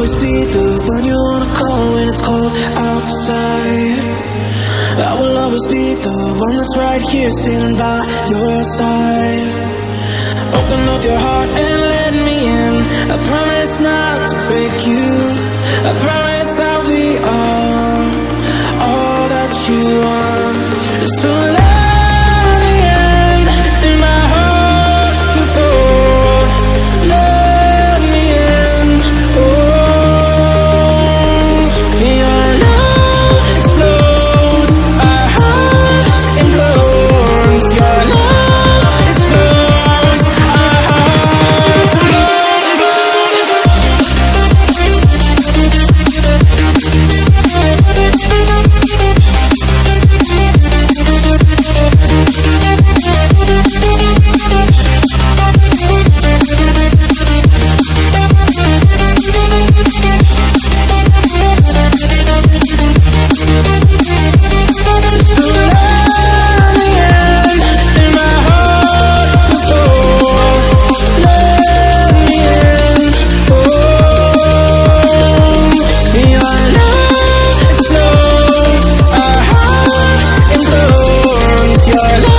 always be the one you wanna call when it's cold outside. I will always be the one that's right here standing by your side. Open up your heart and let me in. I promise not to break you. I promise I'll be all that you want. So let me in my heart before. Let me in. Oh, your love explodes, our heart implodes. Your love explodes, our hearts your love.